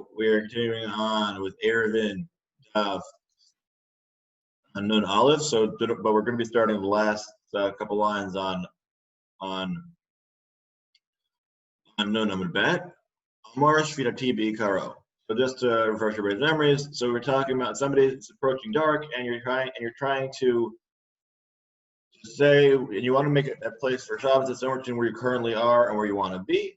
So we're continuing on with Eruvin Nun Aleph. So, but we're going to be starting the last couple lines on Nun Amud Bet. Amar Shvidati B'Ikaro. So just to refresh everybody's memories, so we're talking about somebody that's approaching dark, and you're trying to say, and you want to make a place for Shabbos that's somewhere between where you currently are and where you want to be.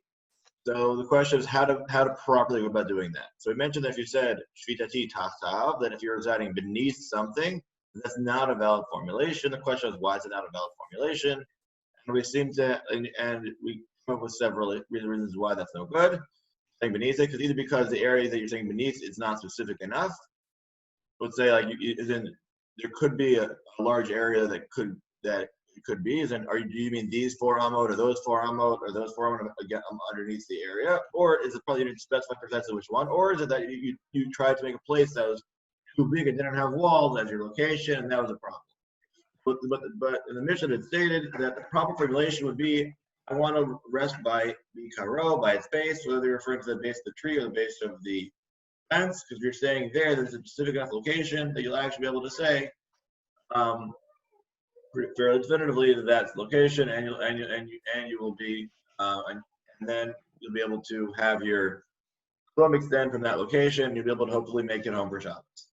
So the question is how to properly go about doing that. So we mentioned that if you said Shvitati Tachtav, that if you're residing beneath something, that's not a valid formulation. The question is why is it not a valid formulation? And we seem to, and we come up with several reasons why that's no good. Saying beneath it, because the area that you're saying beneath is not specific enough. Let's say like there could be a large area that it could be. Do you mean these 4 amot or those 4 amot or those 4 amot again underneath the area, or is it probably you need to specify precisely which one, or is it that you tried to make a place that was too big and didn't have walls as your location, and that was a problem? But in the Mishnah it stated that the proper formulation would be I want to rest by the karo, by its base, whether they're referring to the base of the tree or the base of the fence, because if you're staying there's a specific enough location that you'll actually be able to say fairly definitively that that's the location, and you will be and then you'll be able to have your club extend from that location. You'll be able to hopefully make it home for Shabbos.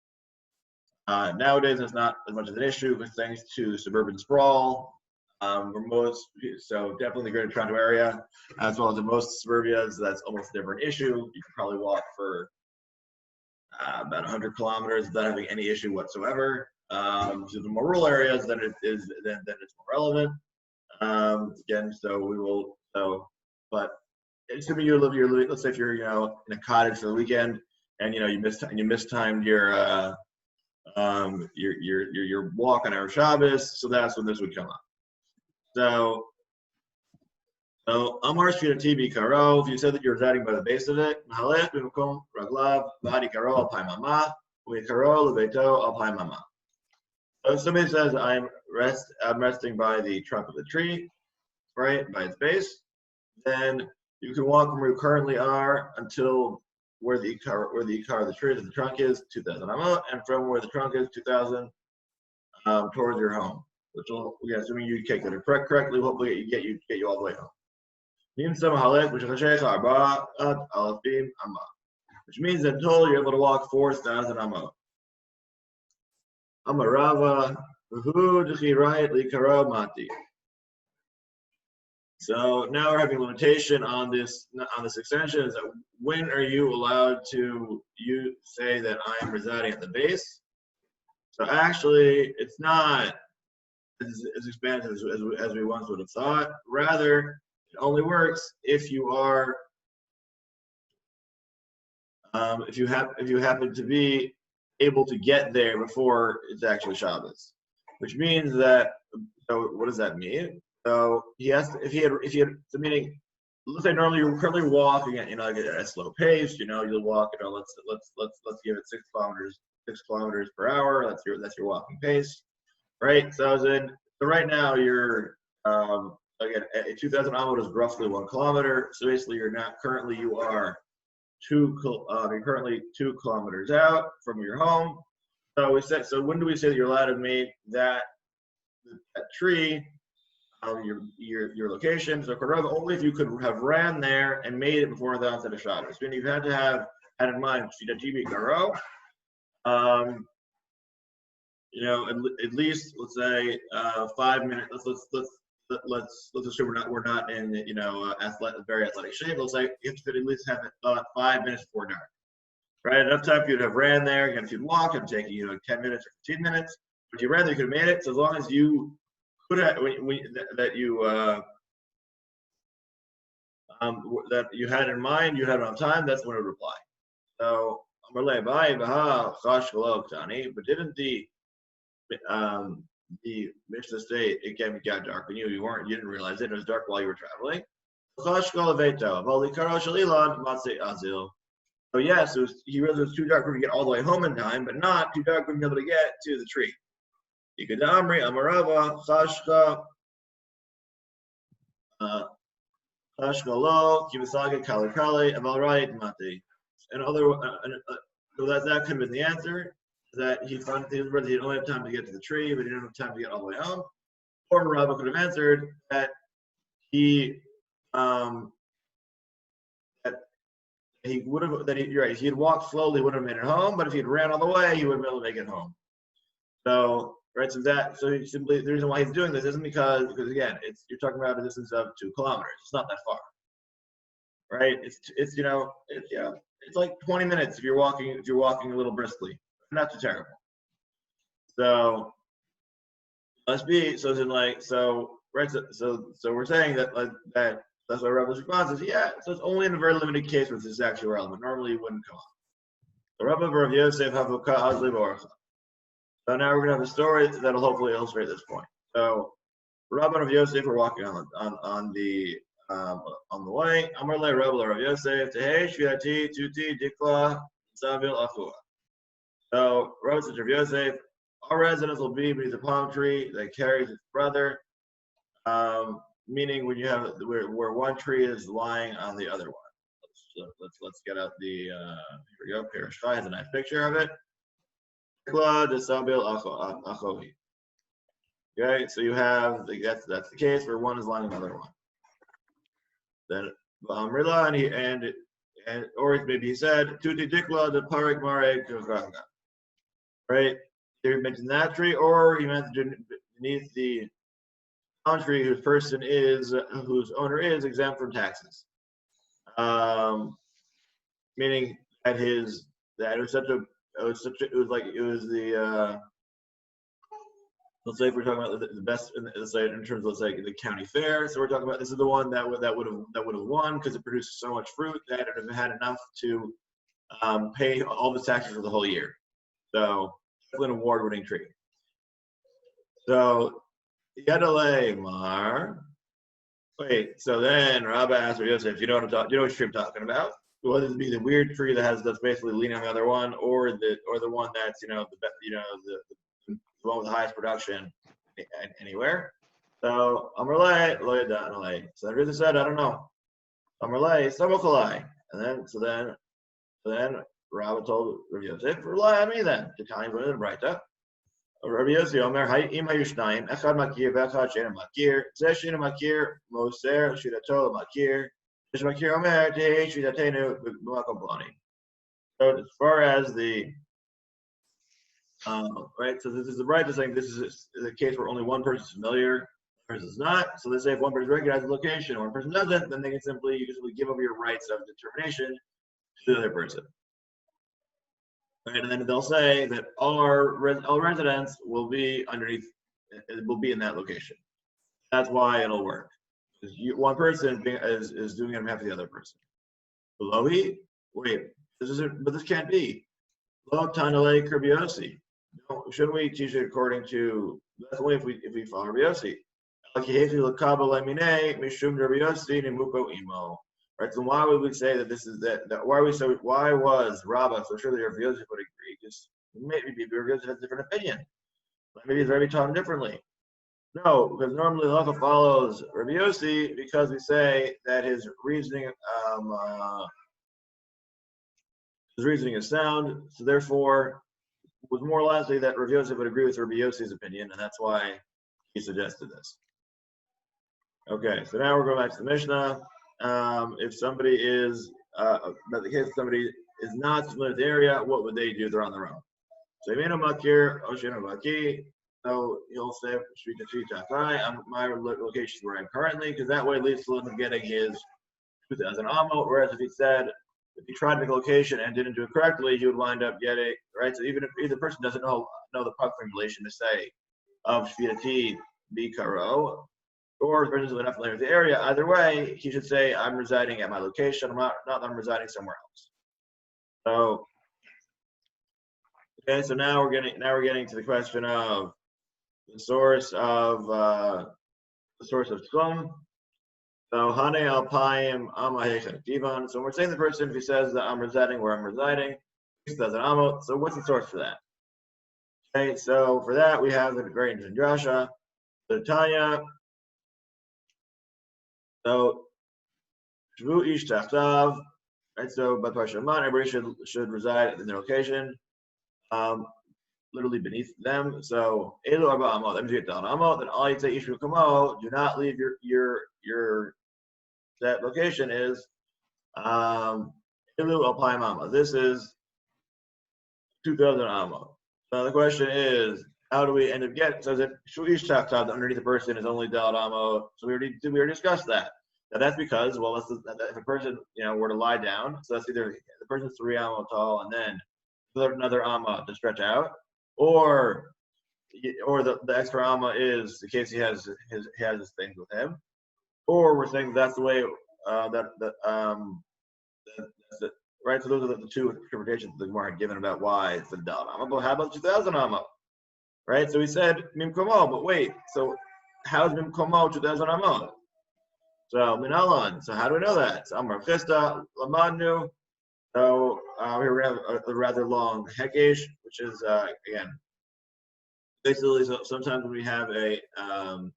Nowadays, it's not as much of an issue, but thanks to suburban sprawl, so definitely the Greater Toronto area, as well as in most suburbias, that's almost a different issue. You can probably walk for about 100 kilometers without having any issue whatsoever. To the more rural areas, then it's more relevant. Again, but assuming you're living, let's say if you're in a cottage for the weekend, and you mistimed your walk on Erev Shabbos, so that's when this would come up. So Amar Shvidati B'Ikaro, if you said that you're residing by the base of it, Mahalech B'Makom Raglav V'Hadi Karo Al Pai Mama U'Ikaro L'Beito Al Pai Mama. So if somebody says I'm resting by the trunk of the tree, right, by its base, then you can walk from where you currently are until where the ikar of the tree, the trunk is 2,000 amot, and from where the trunk is 2,000 towards your home, which will, assuming you calculate it correctly, hopefully get you all the way home. Which means that in total you're able to walk 4,000 amot. Amarava, mati. So now we're having a limitation on this extension. Is that when are you allowed to say that I am residing at the base? So actually, it's not as expansive as we once would have thought. Rather, it only works if you are if you happen to be able to get there before it's actually Shabbos, which means that. So what does that mean? So he has to, if he had so meaning, let's say normally you're currently walking at at a slow pace. You'll walk. Let's give it 6 kilometers per hour. That's your walking pace, right? So right now you're again 2,000 amot is roughly 1 kilometer. So basically you're currently 2 kilometers out from your home. So when do we say that you're allowed to make that tree your location? So only if you could have ran there and made it before the onset of Shabbos. Meaning you had to have had in mind Shvidati B'Ikaro. At least let's say 5 minutes. Let's assume we're not in very athletic shape. Let's say you have to at least have it 5 minutes before dark, right? Enough time for you to have ran there. Again, if you'd walk, it'd take you 10 minutes or 15 minutes. But if you ran there, you could have made it. So as long as you could have that you had in mind, you had it on time. That's when it would apply. So but didn't the Mishnah state it got dark and you didn't realize it was dark while you were traveling? So yes, he realized it was too dark for him to get all the way home in time, but not too dark for him to be able to get to the tree. Amarava Chashka Chashka Lo Kimisaka Kalikali Amalright Mati. So that could have been the answer. That he found he didn't only have time to get to the tree, but he didn't have time to get all the way home. Or Rabba could have answered that he that he would have you're right. If he had walked slowly, he would have made it home. But if he had ran all the way, he would have been able to make it home. So he simply the reason why he's doing this isn't because again you're talking about a distance of 2 kilometers. It's not that far, right? It's like 20 minutes if you're walking a little briskly. Not too terrible. So let's be so then so we're saying that that's why Rabba's response is so it's only in a very limited case where this is actually relevant. Normally it wouldn't come up. So Rabba Rav Yosef Havuka Azli Baruch. So now we're gonna have a story that'll hopefully illustrate this point. So Rabba and Rav Yosef are walking on the way. Amar le Rabba Rav Yosef Tehei Shviati Tuti Dikla Savil Achua. So Rabba said to Rav Yosef, our residence will be beneath a palm tree that carries its brother. Meaning when you have where one tree is lying on the other one. Let's get out the here we go. Parashai has a nice picture of it. Okay, so you have that's the case where one is lying on the other one. Then or maybe he said Tuti Dikla the Parik Mare Kavanga. Right? He mentioned that tree, or he mentioned beneath the palm tree whose owner is exempt from taxes. Meaning that let's say if we're talking about the best let's say in terms of the county fair, so we're talking about this is the one that would have won because it produces so much fruit that it would have had enough to pay all the taxes for the whole year. So it's an award-winning tree. So Yadale Mar. Wait, so then Rabba asked Rav Yosef, you know what tree I'm talking about? Whether it be the weird tree that's basically leaning on the other one, or the one that's the one with the highest production anywhere. So Amrlay lo yadanalay. So the reason said I don't know. Amrlay samokalai. And then Rabba told Rav Yosef, rely on me then. The time went in the Beit. Rabbi Yossi Omer Hayim Hayushnayim Echad Makir V'Echad She'ena Makir Zeh She'ena Makir Moser Shidato Makir Zesh Makir Omer Tehei Shidatenu B'Makom Plani. So as far as the right, so this is the right saying this is a case where only one person is familiar, one person is not. So they say if one person recognizes the location, one person doesn't, then you can simply give over your rights of determination to the other person. Right, and then they'll say that all residents will be underneath, will be in that location. That's why it'll work. Because one person is doing it on behalf of the other person. Lohi, wait, but this can't be. Lo tanale Rabbi. Shouldn't we teach it according to? That's only if we follow Rabbi Yossi. Right, so why would we say that this is that? Why was Rabbah so sure that Rabbi Yosef would agree? Because maybe Rabbi Yosef has a different opinion. Maybe he's Rabbi taught him differently. No, because normally the halacha follows Rabbi Yossi because we say that his reasoning is sound. So therefore, it was more likely that Rabbi Yosef would agree with Rabbi Yossi's opinion, and that's why he suggested this. Okay, so now we're going back to the Mishnah. If somebody is, but the case if somebody is not familiar with the area, what would they do? They're on their own. So so he'll say, my location is where I'm currently, because that way at least he'll end up getting his 2,000 amot. Whereas if he tried to make a location and didn't do it correctly, he would wind up getting, right? So even if either person doesn't know the proper formulation to say of Shvidati Bikaro, or the person is enough familiar with the area, either way, he should say, I'm residing at my location, I'm residing somewhere else. So, okay, so now we're getting to the question of the source of tzum. So Hane Alpayim Amahechet Divan. So we're saying the person, if he says that I'm residing where I'm residing, he says an amot. So what's the source for that? Okay, so for that we have the very interesting drasha, the Tanya. So Shvu Ish Tachtav Right, so by Parshaman, everybody should reside in their location, literally beneath them. So Elu Arba Amot, that means you get down Amot, then all you say Ishu Kamo, do not leave your that location is Elu Alpayim Amot. This is 2,000 Amot. So the question is, how do we end up getting? So that Shuish Taktab underneath the person is only Dal Amot. So we already discussed that. Now that's because, well, if a person, were to lie down, so that's either the person's 3 amma tall and then another amma to stretch out, or the extra amma is in case he has his things with him, or we're saying that's the way that's it, right? So those are the two interpretations the Gemara had given about why it's a dal amma. But how about 2,000 amma, right? So we said mimkomo, but wait, so how's mimkomo 2,000 amma? So Minalan. So how do we know that? So Amar Chista Lamanu. So here we have a rather long hekesh, which is again basically. So sometimes when we have when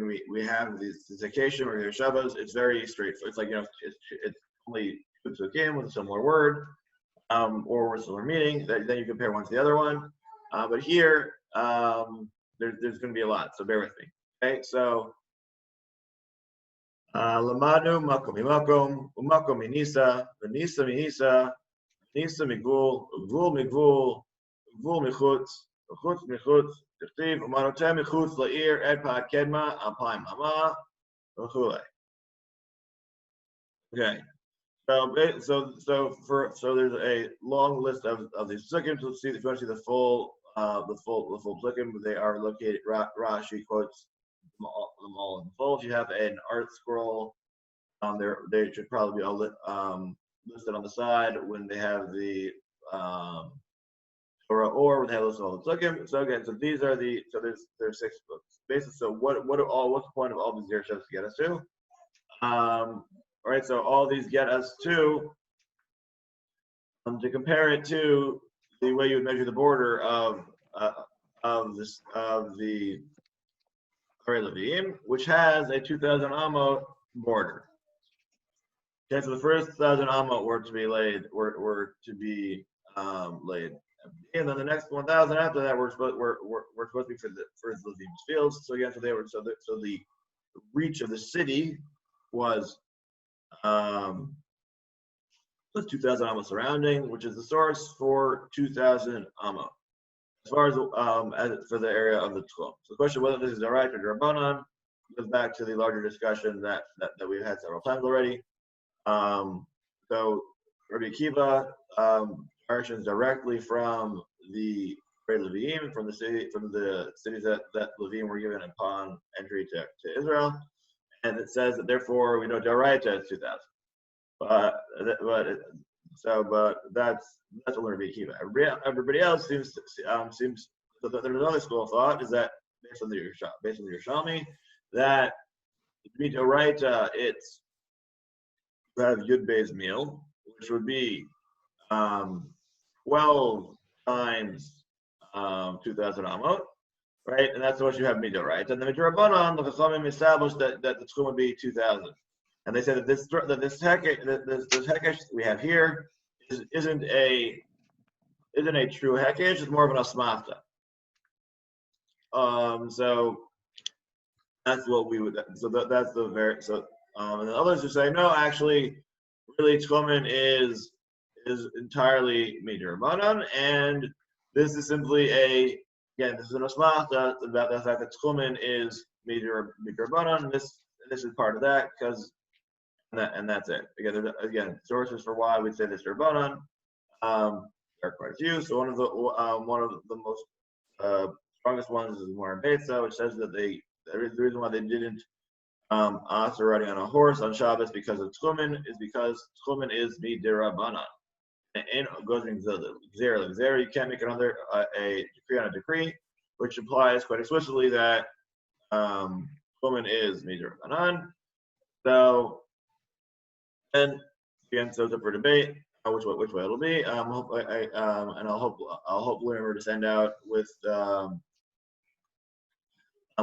we have these hekesh or Shavas, it's very straightforward. It's like it's only two psukim with a similar word or with a similar meaning. Then you compare one to the other one. But here there's going to be a lot. So bear with me. Okay, so. Lamadu makom mimakom, umakom minisa, venisa minisa, nisa migvul, gvul migvul, gvul michutz, chutz michutz, tichtiv, umanotem michutz la'ir, ed pa'at kedma, alpayim ama, v'chulei. Okay, so there's a long list of these psukim. So let's see if you want to see the full psukim. They are located. Rashi quotes them all in full. If you have an art scroll, they should probably be all listed on the side when they have the Torah or when they have listed all the psukim. So again, these are there's 6 books. Basically, so what's the point of all these yershavs to get us to? All right, so all these get us to compare it to the way you would measure the border of the Levim, which has a 2,000 amma border. Okay, so the first 1,000 amma were to be laid, laid, and then the next 1,000 after that were supposed to be for the Levim's fields. So again, so the reach of the city was 2,000 amma surrounding, which is the source for 2,000 amma. As far as for the area of the Tchum. So the question whether this is Daraita or Rabbanan goes back to the larger discussion that we've had several times already. So Rabbi Akiva parsons directly from the Levim, from the cities that Levim were given upon entry to Israel, and it says that therefore we know Daraita is 2,000. But that's only Rabbi Akiva. Everybody else seems. So there's another school of thought is that based on the Yerushalmi, that Midoraita it's you have Yud Beis meal, which would be 12 times 2,000 amot, right? And that's what you have Midoraita. And the Midrabanan, the Chachamim established that the Tchum would be 2,000. And they said that this hekesh we have here isn't a true hekesh; it's more of an asmachta. So that's what we would. So that's the very. So and the others are saying no, actually, really, Tchumen is entirely midrabanan, and this is simply this is an asmachta about the fact that Tchumen is midrabanan. This is part of that because. And that's it. Again, sources for why we'd say this Rabbanan. There are quite a few. So one of the most strongest ones is more in Beit, which says that the reason why they didn't author riding on a horse on Shabbos because of Tchumen is because Tchumen is midrabanan. And it goes in Xer. You can't make another a decree on a decree, which implies quite explicitly that Tchumen is midrabanan. So. And again, so it's up for debate which way it'll be. And I'll hopefully remember to send out with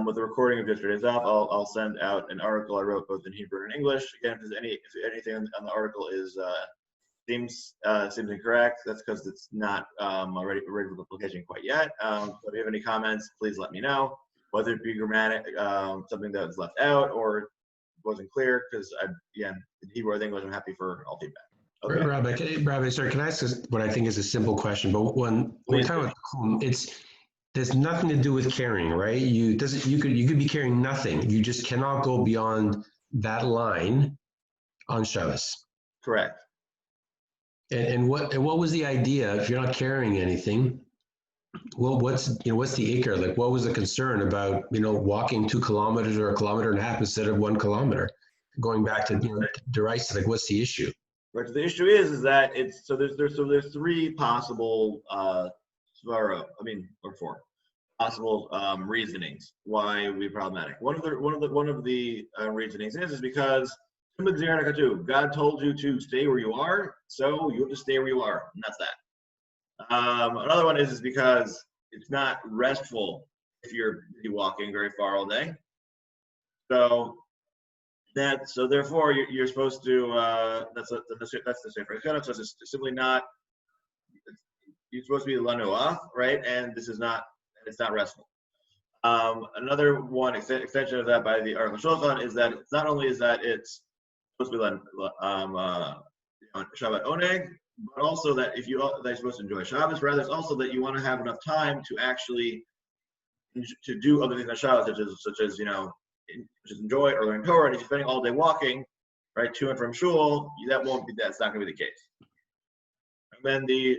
With the recording of yesterday's off, I'll send out an article I wrote both in Hebrew and English. Again, if anything on the article seems incorrect, that's because it's not ready for publication quite yet. So if you have any comments, please let me know. Whether it be grammatic, something that was left out or wasn't clear, because again, in Hebrew or English, I'm happy for all feedback. Okay. Rabbi, sorry, can I ask what I think is a simple question? But when we're talking about there's nothing to do with carrying, right? You could be carrying nothing. You just cannot go beyond that line on Shabbos. Correct. And what was the idea if you're not carrying anything? Well, what's the ikar? Like, what was the concern about walking 2 kilometers or 1.5 kilometers instead of 1 kilometer? Going back to derisive, like, what's the issue? Right. So the issue is that there's 3 possible or 4 possible reasonings why it would be problematic. One of the reasonings is because God told you to stay where you are, so you have to stay where you are, and that's that. Another one is because it's not restful if you're walking very far all day. So therefore you're supposed to that's the same for so it's simply not. You're supposed to be lanuach, right? And it's not restful. Another one extension of that by the Aruch HaShulchan is that it's not only is that it's supposed to be Shabbat oneg, but also that you're supposed to enjoy Shabbos. Rather, it's also that you want to have enough time to actually to do other things on Shabbos, such as enjoy or learn Torah. And if you're spending all day walking, right, to and from shul, that's not going to be the case. And then the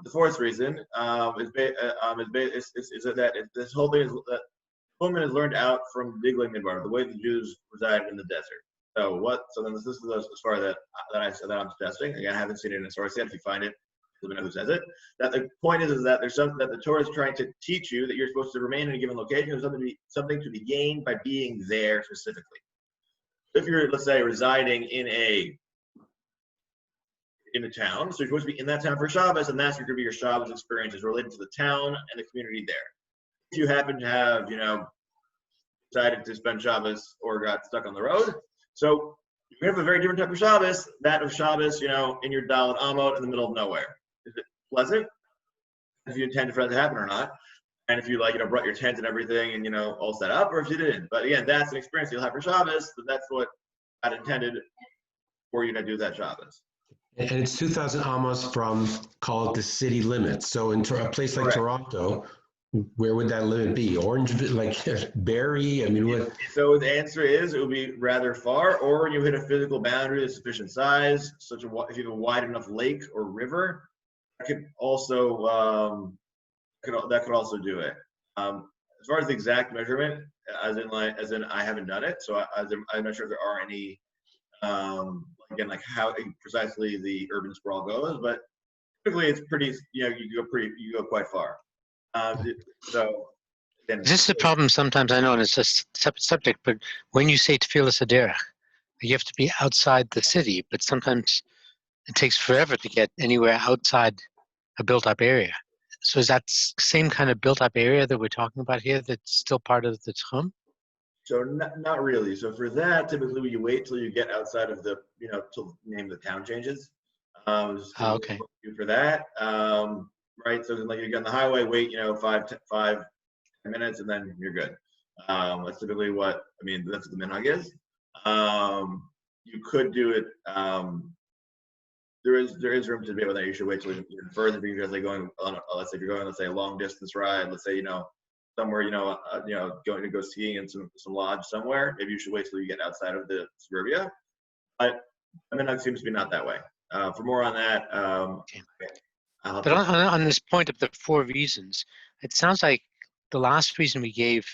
4th reason is that this whole thing is that woman is learned out from Digli Midbar, the way the Jews reside in the desert. So then this is as far that I'm suggesting. Again, I haven't seen it in a source yet. If you find it, let me know who says it. That the point is that there's something that the Torah is trying to teach you, that you're supposed to remain in a given location. There's something to be gained by being there specifically. If you're, let's say, residing in a town, so you're supposed to be in that town for Shabbos, and that's going to be your Shabbos experience is related to the town and the community there. If you happen to have, decided to spend Shabbos or got stuck on the road, so you have a very different type of Shabbos, that of Shabbos, in your Dalet Amot in the middle of nowhere. Is it pleasant? If you intend for that to happen or not, and if you brought your tent and everything and all set up, or if you didn't. But again, that's an experience you'll have for Shabbos. But that's what God intended for you to do that Shabbos. And it's 2,000 amos from, call it the city limit. So in a place like Toronto, where would that limit be? Orange, like Barrie? I mean, what? So the answer is it would be rather far, or you hit a physical boundary of sufficient size, if you have a wide enough lake or river, that could also do it. As far as the exact measurement, as in I haven't done it, so I'm not sure if there are any. Again, like how precisely the urban sprawl goes, but typically it's pretty. You go quite far. So again, this is the problem sometimes. I know, and it's a separate subject. But when you say tefillas haderech, you have to be outside the city. But sometimes it takes forever to get anywhere outside a built-up area. So is that same kind of built-up area that we're talking about here that's still part of the Zichron? So not really. So for that, typically you wait till you get outside of the, till the name of the town changes. Okay. For that, right? So then, you get on the highway, wait, 5 minutes, and then you're good. That's typically that's what the minhag is. You could do it. There is room to be able to. You should wait till even further because going on. Let's say if you're going, let's say a long distance ride. Let's say somewhere, going to go skiing in some lodge somewhere. Maybe you should wait till you get outside of the suburbia. But it seems to be not that way. For more on that, okay. But on this point of the 4 reasons, it sounds like the last reason we gave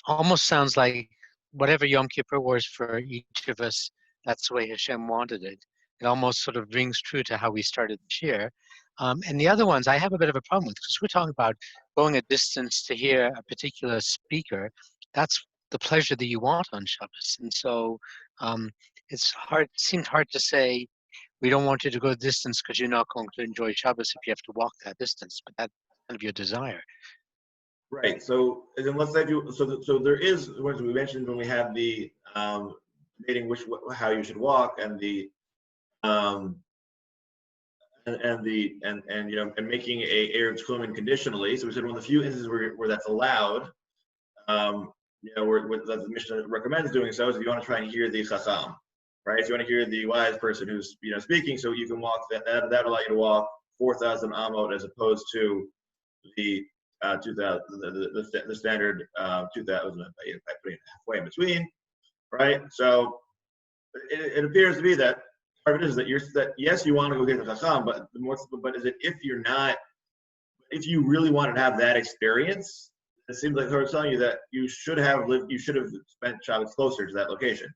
almost sounds like whatever Yom Kippur was for each of us, that's the way Hashem wanted it. It almost sort of rings true to how we started this year. And the other ones I have a bit of a problem with because we're talking about going a distance to hear a particular speaker. That's the pleasure that you want on Shabbos. And so it seemed hard to say, we don't want you to go a distance because you're not going to enjoy Shabbos if you have to walk that distance, but that's kind of your desire. Right. So, and then let's say so there is, as we mentioned when we have the debating how you should walk and the um, and making a Erev Tchumen conditionally. So we said one of the few instances where that's allowed, where that the Mishnah recommends doing so is if you want to try and hear the Chacham, right? So you want to hear the wise person who's speaking, so you can walk that allow you to walk 4,000 amot as opposed to the 2,000 the standard 2,000 by putting it halfway in between, right? So it appears to be that part of it is that yes, you want to go get the Chacham, but is it if you really wanted to have that experience, it seems like I was telling you that you should have spent Shabbos closer to that location.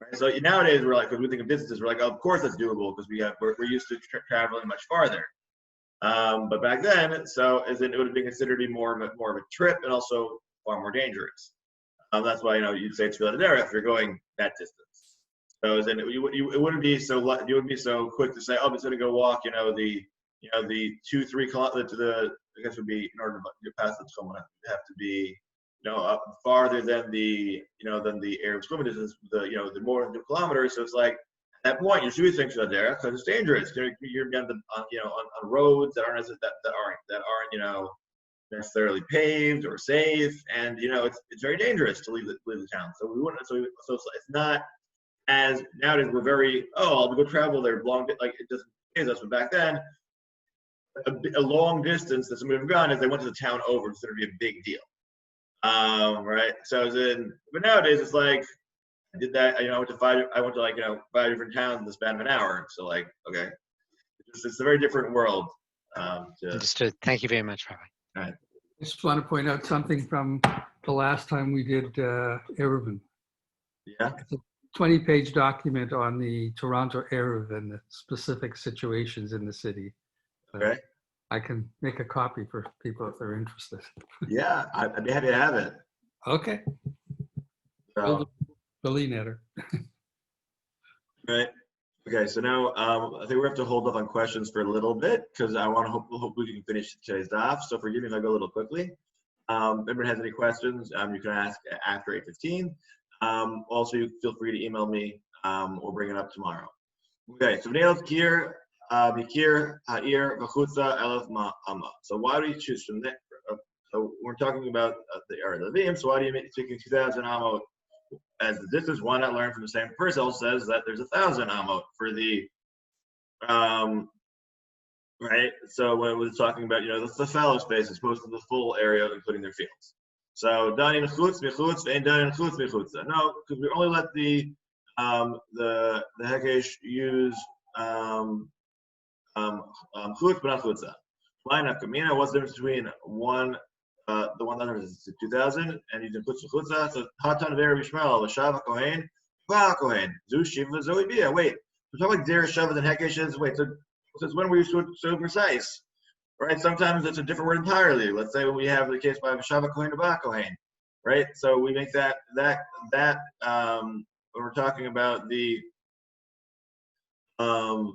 Right? So nowadays we're like, because we think of distances, we're like, oh, of course that's doable because we're used to traveling much farther. But back then, it would have been considered to be more of a trip and also far more dangerous. That's why you'd say it's Philadelphia if you're going that distance. So then it wouldn't be you wouldn't be so quick to say, oh, I'm just going to go walk, the 2-3 kilometers to I guess would be in order to pass the Tchum would have to be up farther than the Arab swimming distance, the more than 2 kilometers. So it's like at that point you should be thinking there because it's dangerous. You're on roads that aren't necessarily paved or safe, and it's very dangerous to leave the town. So we wouldn't. So it's not as nowadays we're very I'll go travel there long, like it doesn't phase us. But back then, a long distance that somebody would have gone if they went to the town over, it's going to be a big deal. Right. So but nowadays it's like I did that. I went to 5 different towns in the span of an hour. So like, okay, it's a very different world. Understood. Thank you very much, Rabbi. All right. I just want to point out something from the last time we did Eruvin. Yeah. It's a 20-page document on the Toronto Eruvin, the specific situations in the city. Okay. I can make a copy for people if they're interested. Yeah, I'd be happy to have it. Okay. So, Billy Netter. right. Okay, so now I think we have to hold up on questions for a little bit because I want to hope we can finish today's daf. So forgive me if I go a little quickly. If anyone has any questions, you can ask after 8:15. Also, you feel free to email me or bring it up tomorrow. Okay, so V'neil Kir, Bikir, Ha'ir, V'chutza, Elef Ma'ama. So why do you choose from that? So we're talking about the Eruvin. So why do you make 2,000 amot as the distance? Why not learn from the same person? Also says that there's 1,000 amot for the right. So when we're talking about the fallow space as opposed to the full area, including their fields. So danin chutz michutz and danin chutz michutza. No, because we only let the hekesh use chutz but not chutza. Why not kamina? What's the difference between the one that is 2,000 and using chutz chutza? So hatan ver bishmel l'shav kohen va kohen zu shiva zoe bia. Wait, we're talking like der shav and hekeshes. Wait, so since when were you so precise? Right? Sometimes it's a different word entirely. Let's say when we have the case by Shava Kohen to Ba Kohen, right? So we make that when we're talking about the about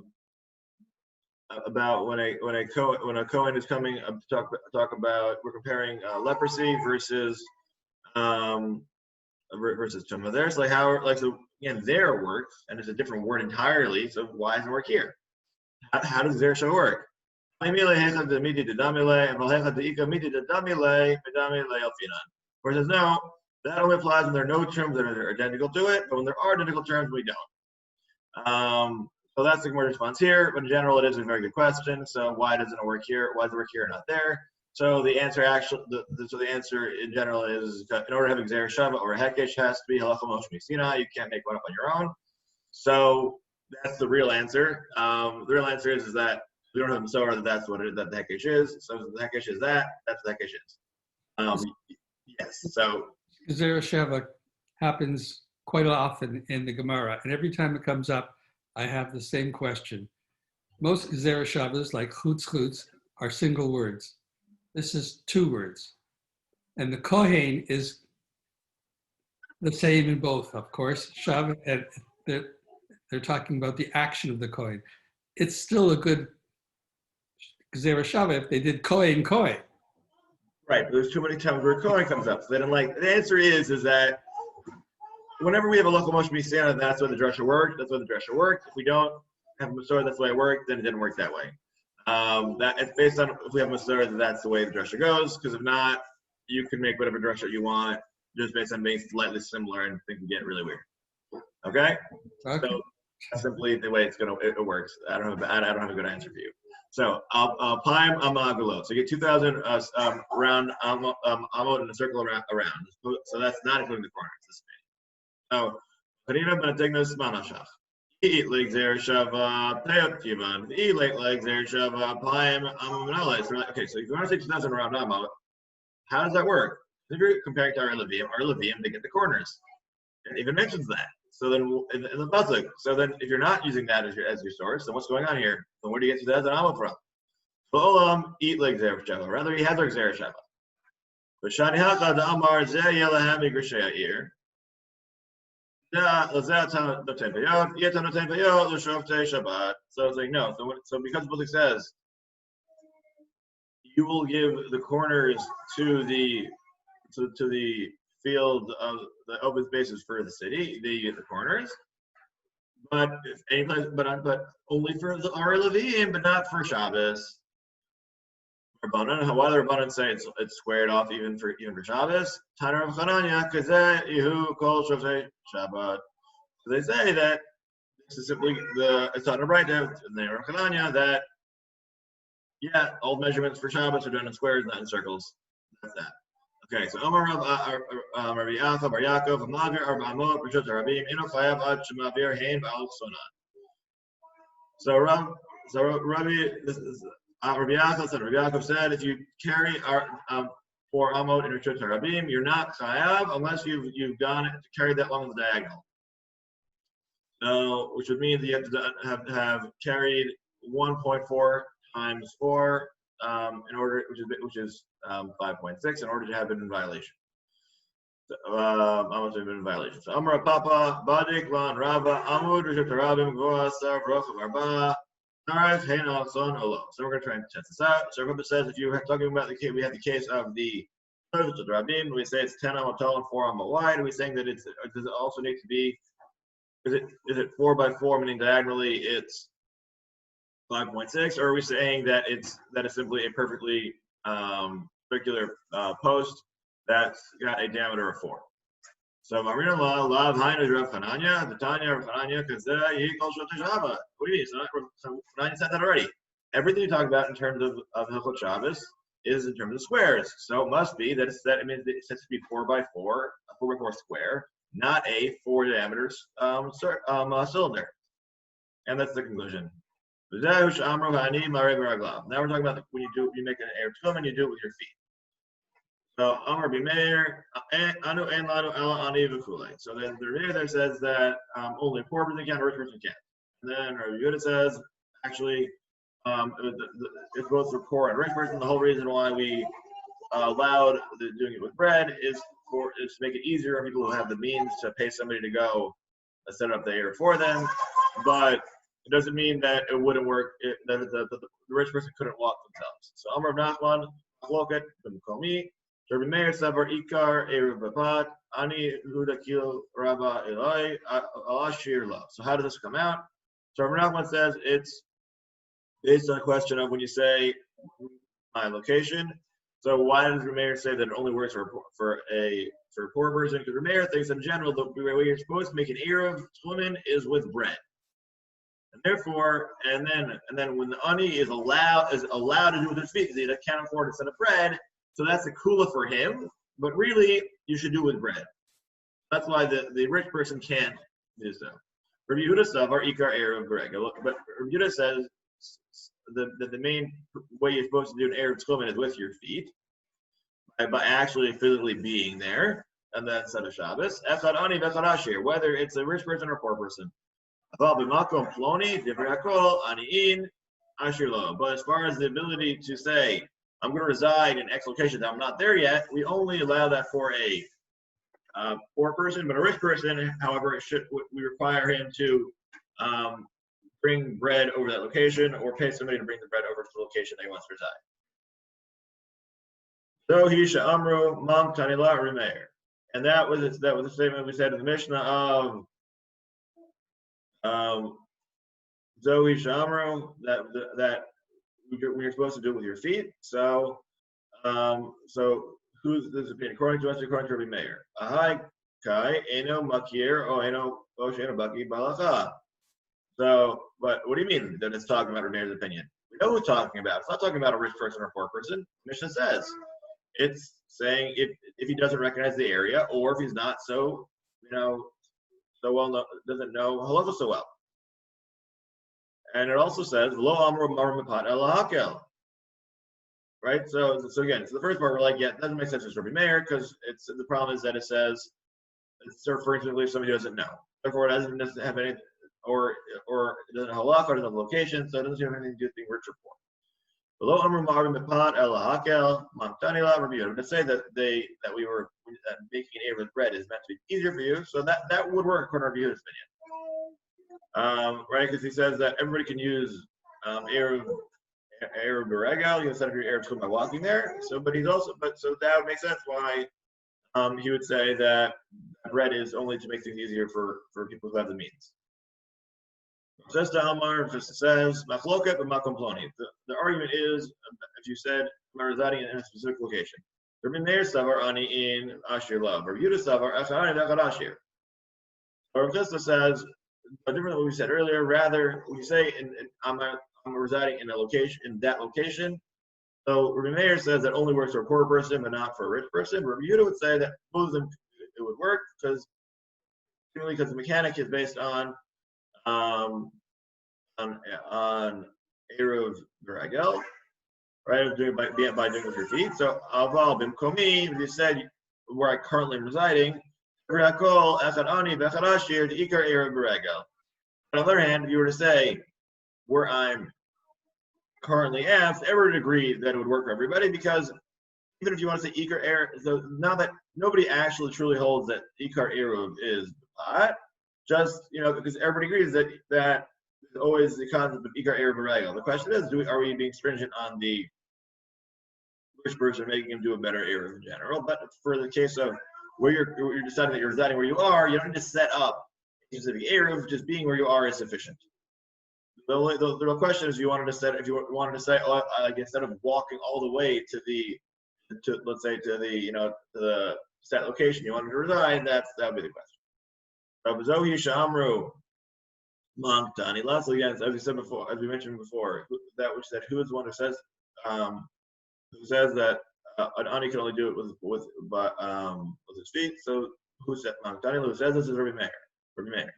when a Kohen is coming to talk about, we're comparing leprosy versus tumah there. So so again, there works and it's a different word entirely. So why doesn't it work here? How does there show work? Where it says no, that only applies when there are no terms that are identical to it, but when there are identical terms, we don't. So that's the word response here, but in general, it is a very good question. So why doesn't it work here? Why does it work here and not there? So the answer the answer in general is in order to have Xer Shava or Hekesh has to be Halacha Moshe Misina. You can't make one up on your own. So that's the real answer. The real answer is that we don't have the Zohar that the Hekesh is. So the Hekesh is that's the Hekesh is. Yes. So Xer Shava happens quite often in the Gemara, and every time it comes up, I have the same question. Most Xer Shavas, like chutz, are single words. This is 2 words. And the Kohen is the same in both, of course. Shava, and they're talking about the action of the Kohen. It's still a good Xer Shava if they did Kohen. Right, but there's too many times where Kohen comes up. So they don't like. The answer is that whenever we have a local motion be standard, that's why the dresser worked. That's why the dresser worked. If we don't have a Masor, that's the way it worked. Then it didn't work that way. That it's based on if we have Masor, that's the way the dresser goes. Because if not, you can make whatever dresser you want just based on being slightly similar, and things can get really weird. Okay. So that's simply the way it works. I don't have a good answer for you. So Paim Amagalo. So you get 2,000 round amot in a circle around. So that's not including the corners. This so Panina Benatignos Manashach. Eat legs there shava payot kivan. Eat legs there shava Paim Amanale. Okay, so if you want to say 2,000 round amot, how does that work? If you're comparing to our Levium, they get the corners. It even mentions that. So then in the pasuk. So then if you're not using that as your source, then what's going on here? Then where do you get 2,000 amot from? Olam eat like Zerah Shava. Rather, he has like Zerah Shava. But Shani Haka the Amar Zeh Yelahami Grishaya ear. So it's like no. So because the pasuk says you will give the corners to the field of the open spaces for the city, the corners, but only for the Levim, but not for Shabbos. Why the Rabbanan say it's squared off even for Shabbos? Tanur of Chananya, Kazeh Yehu Kol Shavtei Shabbat. So they say that this is simply it's on the right there in the Chananya that all measurements for Shabbos are done in squares, not in circles. That's that. Okay, so Omar Rabbi Yaakov Bar Yaakov Amavir Arba Amot Rishut Rabim Eno Chayav Ad Shemavir Hein Ba'al Sonan. So Rabbi Yaakov said if you carry our 4 Amot in Rishut Rabim, you're not Chayav unless you've gone to carry that long on the diagonal. So, which would mean that you have to have carried 1.4 times 4. In order, which is 5.6, in order to have been in violation. Almost have been in violation. So Amar Papa Badik Lan Rava Amud Rishut Rabim Goa Sar Rochav Arba Tarif Heina Son Olo. So we're going to try and test this out. So Rabbi says if you were talking about we have the case of the Rishut Rabim, we say it's 10 amot tall and 4 amot wide. Are we saying that does it also need to be? Is it 4 by 4, meaning diagonally it's 5.6, or are we saying that it's simply a perfectly circular post that's got a diameter of 4? So Marina Lav Hainu Rav Hananya, the Tanya Rav Hananya, because he calls Shot Shabbat. What do you mean? So Hananya said that already. Everything you talk about in terms of Hilchot Shabbos is in terms of squares. So it must be that it means it has to be 4 by 4, a 4 by 4 square, not a 4 diameter cylinder. And that's the conclusion. Now we're talking about when you make an Erev Tchumen, you do it with your feet. So Amar B'Meir Anu En Lanu Ela Ani V'Kulei. So then the Rebbe there says that only a poor person can, a rich person can't. And then Rabbi Yehuda says actually it's both for poor and rich person. The whole reason why we allowed doing it with bread is to make it easier for people who have the means to pay somebody to go set up the Erev for them, but it doesn't mean that it wouldn't work, that the rich person couldn't walk themselves. So Amar Nachman, Chloket, B'Mkomi, Rabbi Meir Savar Ikar, Erev Babat, Ani Hudakil Rabba Eloi, Ashir Lo. So how does this come out? So Rabbi Nachman says it's based on a question of when you say my location. So why does Rabbi Meir say that it only works for a poor person? Because Rabbi Meir thinks in general the way you're supposed to make an Erev Tchumen is with bread. And therefore, and then when the ani is allowed to do it with his feet because he can't afford to send a bread, so that's a kula for him. But really, you should do it with bread. That's why the rich person can't do so. Rabbi Yehuda Savar Ikar Erev Greg. But Rabbi Yehuda says that the main way you're supposed to do an Erev Tchumen is with your feet, by actually physically being there, and then set of Shabbos. Echad ani v'echad ashir, whether it's a rich person or a poor person. But as far as the ability to say, I'm going to reside in X location that I'm not there yet, we only allow that for a poor person, but a rich person, however, we require him to bring bread over that location or pay somebody to bring the bread over to the location they wants to reside. Zohisha Amru Mam Tanila Remeir. And that was the statement we said in the Mishnah of Zohisha Amru, that we're supposed to do it with your feet. So who's this opinion? According to us, according to Rabbi Meir. Ahai Kai Eno Makir O Eno Osheno Baki Balacha. So, but what do you mean that it's talking about Rabbi Meir's opinion? We know who it's talking about. It's not talking about a rich person or a poor person. Mishnah says it's saying if he doesn't recognize the area, or if he's not so well doesn't know halacha so well. And it also says lo amru marmipat elahakel. Right. So again, so the first part we're like, yeah, it doesn't make sense as Rabbi Meir because the problem is that it says it's referring to somebody who doesn't know. Therefore, it doesn't have any, or it doesn't have halacha, or it doesn't have location, so it doesn't have anything to do with being rich or poor. Below Amr Ma'arim Mipat El Hakel Mamtani La Rabbi. To say that we were making an Eruv with bread is meant to be easier for you, so that would work according to Rabbi Yehuda's opinion. Right, because he says that everybody can use Eruv Beregel, you can set up your Eruv by walking there. So that would make sense why he would say that bread is only to make things easier for people who have the means. Just Amar just says Machloket b'makom ploni. The argument is, if you said residing in a specific location. Rabbi Meir savar ani in Ashir Love. Rabbi Yehuda savar achani v'echad Ashir. Or Chisda says, different than what we said earlier. Rather, when you say I'm residing in a location, in that location. So Rabbi Meir says that only works for a poor person, but not for a rich person. Rabbi Yehuda would say that both of them it would work because the mechanic is based on Eruv Veragel, right? By doing with your feet. So Aval Bimkomi, if you said where I currently am residing, Verakol Echad Vechad Ashir the Ikar Eruv Veragel. On the other hand, if you were to say where I'm currently at, everyone would agree that it would work for everybody because even if you want to say Ikar Eruv, so now that nobody actually truly holds that Ikar Eruv is BAYT, just because everybody agrees that always the concept of Ikar Eruv Beregel. The question is, are we being stringent on the rich person, making him do a better Eruv in general? But for the case of where you're deciding that you're residing where you are, you don't need to set up a specific Eruv. Just being where you are is sufficient. The real question is, if you wanted to say, oh, like instead of walking all the way to the set location you wanted to reside, that would be the question. Zohi Shamru. So again, as we said before, as we mentioned before, that which said who is the one who says that an ani can only do it with his feet. So who said Mamtani? Who says this is Rabbi Meir. Rabbi Meir.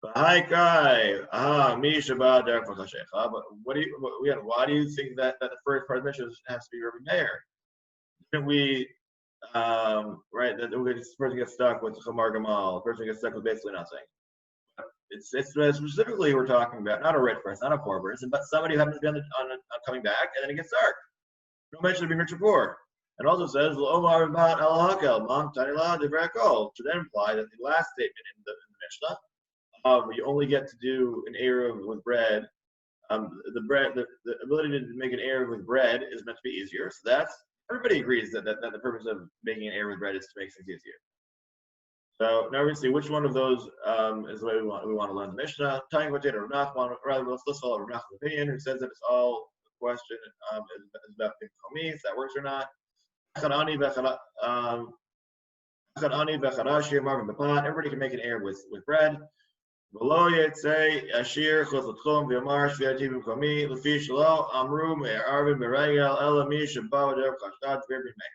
But hi Kai, me Shabbat Derek Fakashecha. But why do you think that the first part of the mission has to be Rabbi Meir? Didn't we right that this person gets stuck with Chamar Gamal, the person gets stuck with basically nothing. It's specifically we're talking about not a rich person, not a poor person, but somebody who happens to be on coming back, and then it gets dark. No mention of being rich or poor. It also says Omar about Al-Hakel, Mom Tanila Devrakol, to then imply that the last statement in the Mishnah, where you only get to do an Eruv with bread, the ability to make an Eruv with bread is meant to be easier. So that's everybody agrees that the purpose of making an Eruv with bread is to make things easier. So now we're going to see which one of those is the way we want to learn the Mishnah. Talking about Rav Nachman, rather let's follow Rav Nachman's opinion, who says that it's all a question is about Bimkomi, if that works or not. Everybody can make an Eruv with bread. Below it say Ashir Chosatchom V'Yamar Shviati Bimkomi Lefi Shelo Amru Me'arvin Beregel Elami Shabav Dev Chashtad Shver B'Meir.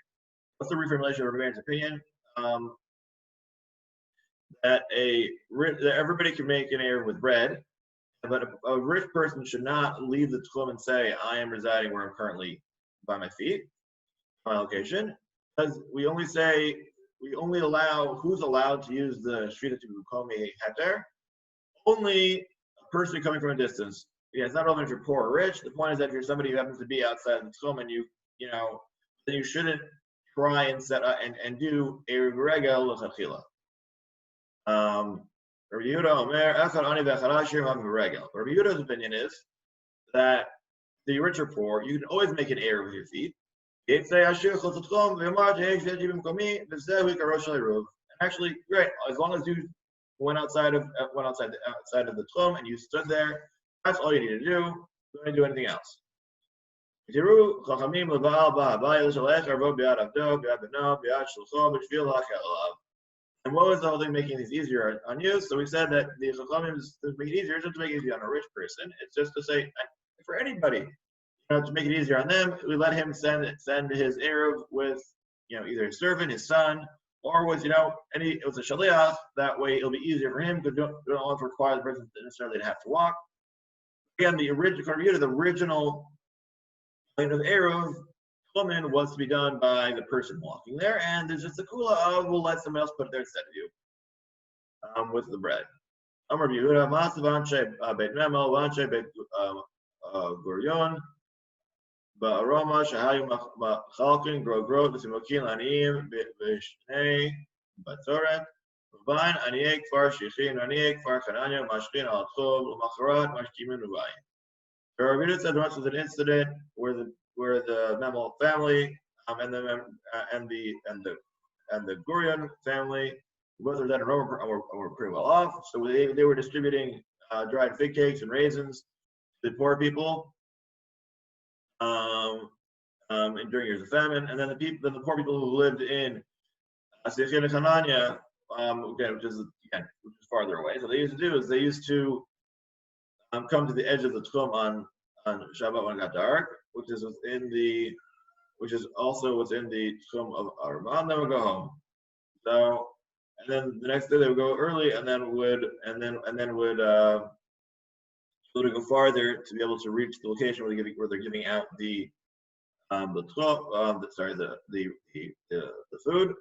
What's the reformulation of Rav Meir's opinion? That everybody can make an Eruv with bread, but a rich person should not leave the tchum and say, I am residing where I'm currently by my feet, my location, because we only allow, who's allowed to use the Shvita to Bukomi Heter? Only a person coming from a distance. Yeah, it's not relevant if you're poor or rich. The point is that if you're somebody who happens to be outside the tchum and then you shouldn't try and set up and do Eruv Beregel L'Chachila. Rabbi Yehuda's opinion is that the rich or poor, you can always make an Eruv with your feet. Actually, great. As long as you went outside of the tchum and you stood there, that's all you need to do. Don't need to do anything else. And what was the whole thing making these easier on you? So we said that the Chachamim to make it easier, just to make it easier on a rich person. It's just to say for anybody, to make it easier on them, we let him send his Eruv with, either his servant, his son, or with, it was a shaliach. That way it'll be easier for him because we don't want to require the person necessarily to have to walk. Again, the original point of Eruv woman was to be done by the person walking there, and there's just a kula of we'll let someone else put it there instead of you, with the bread. Amar Yehuda, Masav Anshe Beit Memel, Anshe Beit Gurion, Ba'aroma Shahayu Machalkin, Grow, V'Simokin Laniim, V'Shnei Batzoret, V'Bain Aniek Far Shichin Aniek Far Chananya Mashkin Al Tchov L'Macharat Mashkimin V'Bain. The Ravina said once was an incident where the Memel family and the Gurion family, both of them were pretty well off. So they were distributing dried fig cakes and raisins to the poor people during years of famine. And then the poor people who lived in Zichron and Chananya, which is farther away. So they used to come to the edge of the tchum on Shabbat when it got dark, which is also within the tchum of Arman. Then would go home. So, and then the next day they would go early, and then would go farther to be able to reach the location where they're giving out the food.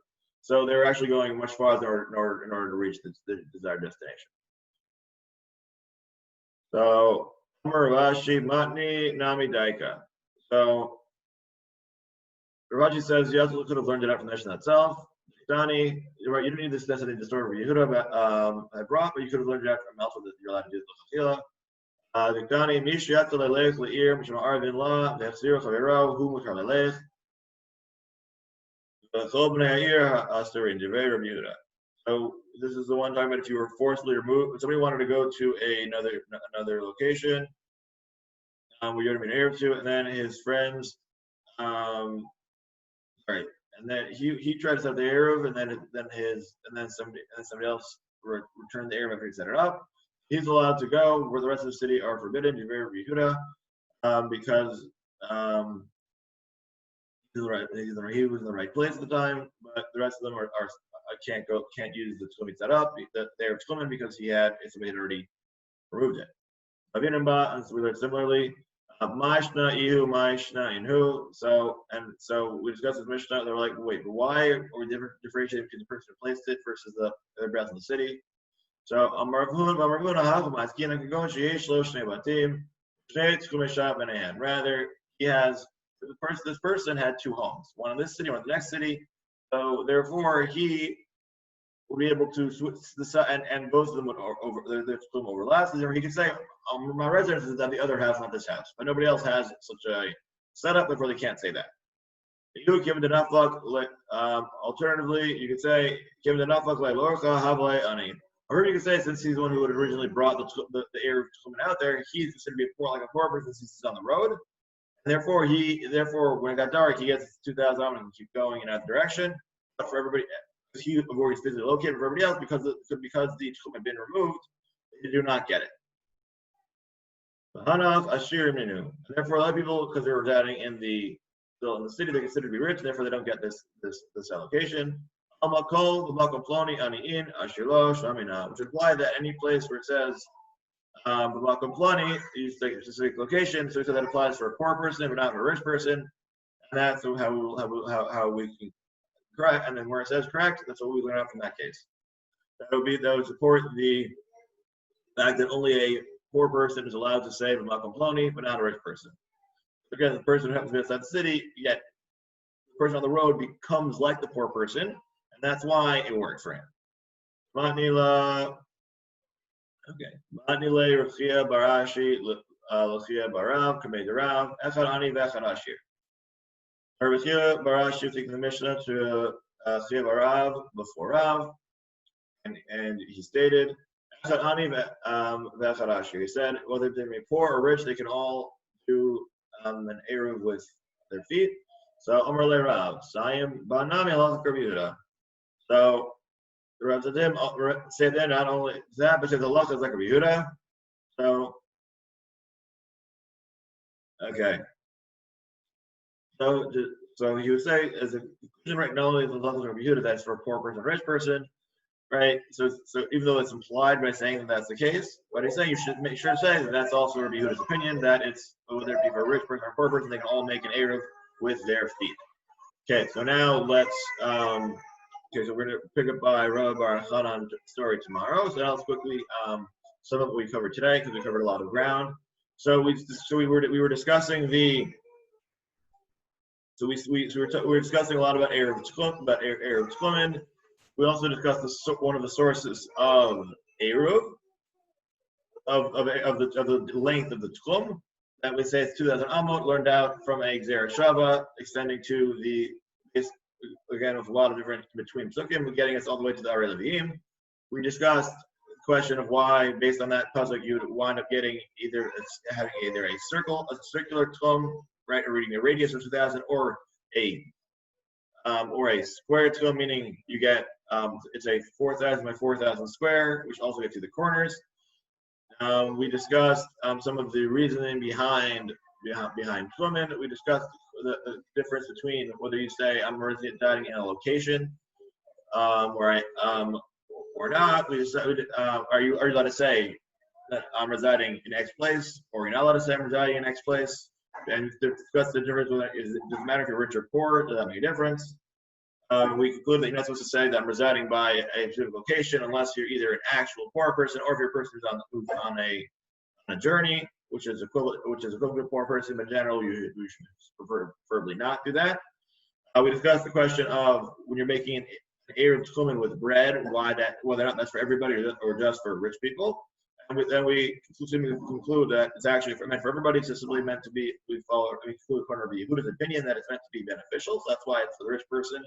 So they were actually going much farther in order to reach the desired destination. So Ravashi Matni Nami Daika. So Ravashi says you also could have learned it out from the Mishnah itself. Dani, you're right, you don't need this necessarily the story of Yehuda I brought, but you could have learned it out from elsewhere that you're allowed to do the Chachila. Dani Mishyat Lelech Leir Mishma Arvin La Vechzir Chavero Hu Mushar Lelech. Chol Bnei Ha'ir Ha'asur in Devei Rabbi Yehuda. So this is the one time that if you were forcibly removed, if somebody wanted to go to another location, where you're going to be an Arab to, and then his friends, and then he tried to set the Arab, and then somebody else returned the Arab after he set it up. He's allowed to go where the rest of the city are forbidden. Yehuda, because he was in the right place at the time, but the rest of them can't use the tchum set up. They're tchumen because somebody had already removed it. And so we learned similarly. Ma'ishna ihu, ma'ishna inhu. So we discussed this Mishnah. They were like, wait, but why are we differentiating between the person who placed it versus the other breath in the city? So rather, this person had two homes, one in this city, one in the next city. So therefore, he would be able to switch and both of them would overlap. So he could say, my residence is at the other house, not this house. But nobody else has such a setup, therefore they can't say that. You give the nafak, alternatively, you could say, give the nafak like lorcha havle ani. Or you could say, since he's the one who had originally brought the Arab coming out there, he's considered to be like a poor person since he's on the road. And therefore, when it got dark, he gets 2,000 and can keep going in that direction. But for everybody, he avoids physically located. For everybody else, because the tchum had been removed, they do not get it. Therefore, a lot of people, because they were residing still in the city, they consider to be rich, and therefore they don't get this allocation. Which imply that any place where it says you take a specific location, so that applies for a poor person, but not for a rich person, and that's how we can correct. And then where it says correct, that's what we learn out from that case. That would support the fact that only a poor person is allowed to say b'makom ploni, but not a rich person. Because the person who happens to be outside the city, yet the person on the road becomes like the poor person, and that's why it works for him. Matnila. Okay. Matnile Rechia Barashi Lechia Barav Kamei Darav Echad Ani Vechad Ashir. Rabbi Akiva Barash taking the Mishnah to Chiyav Rav before Rav, and he stated, he said, whether they be poor or rich, they can all do an Eruv with their feet. So Omer Le Rav, Sayim Banami Halach Rabbi Yehuda. So the Rav said then not only that, but said the halach is like Rabbi Yehuda. So okay. So he would say as a conclusion, right? Not only the halach is Rabbi Yehuda, that's for a poor person, rich person, right? So even though it's implied by saying that that's the case, what he's saying, you should make sure to say that that's also Rabbi Yehuda's opinion, that it's whether it be for a rich person or a poor person, they can all make an Eruv with their feet. Okay, so now let's okay, so we're gonna pick up by Rabbi Bar Chanan story tomorrow. So now let's quickly sum up what we covered today because we covered a lot of ground. So we were discussing the. So we were discussing a lot about Eruv Tzchumen. We also discussed one of the sources of Eruv of the length of the Tchum. That we say it's 2,000 amot, learned out from a Gzera Shava, extending to the, again, with a lot of different between psukim, getting us all the way to the Arei Leviim. We discussed the question of why, based on that pasuk, you would wind up getting having either a circular tchum, right, or reading a radius of 2,000, or a square tchum, meaning you get it's a 4,000 by 4,000 square, which also gets you the corners. We discussed some of the reasoning behind tchumen. We discussed the difference between whether you say I'm residing in a location, or not. We decided, are you allowed to say that I'm residing in X place, or you're not allowed to say I'm residing in X place? And discuss the difference. It doesn't matter if you're rich or poor. Does that make a difference? We conclude that you're not supposed to say that I'm residing by a specific location unless you're either an actual poor person or if you're a person who's on a journey, which is equivalent to a poor person. But in general, you should preferably not do that. We discussed the question of when you're making an Eruv Tchumen with bread, whether or not that's for everybody or just for rich people. And then we conclude that it's actually meant for everybody. It's simply meant to be. We conclude according to Yehuda's opinion that it's meant to be beneficial. So that's why it's for the rich person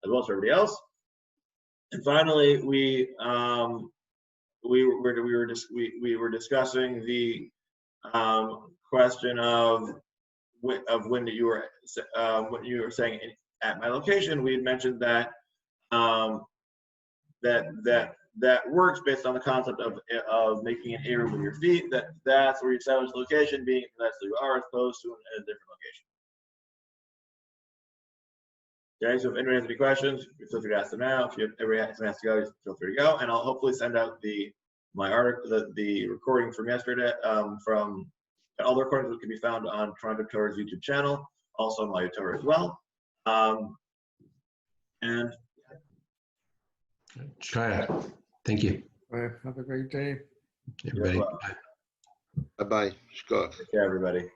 as well as for everybody else. And finally, we were discussing the question of when you were saying at my location. We had mentioned that that works based on the concept of making an Eruv with your feet. That's where you establish the location, being that's where you are as opposed to in a different location. Okay, so if anybody has any questions, feel free to ask them now. If everybody has to go, feel free to go, and I'll hopefully send out my article, the recording from yesterday, from all the recordings that can be found on Toronto Torah's YouTube channel, also on my Torah as well. And try it. Thank you. All right, have a great day. Everybody. well. Bye. Bye-bye. Scott. Take care, everybody.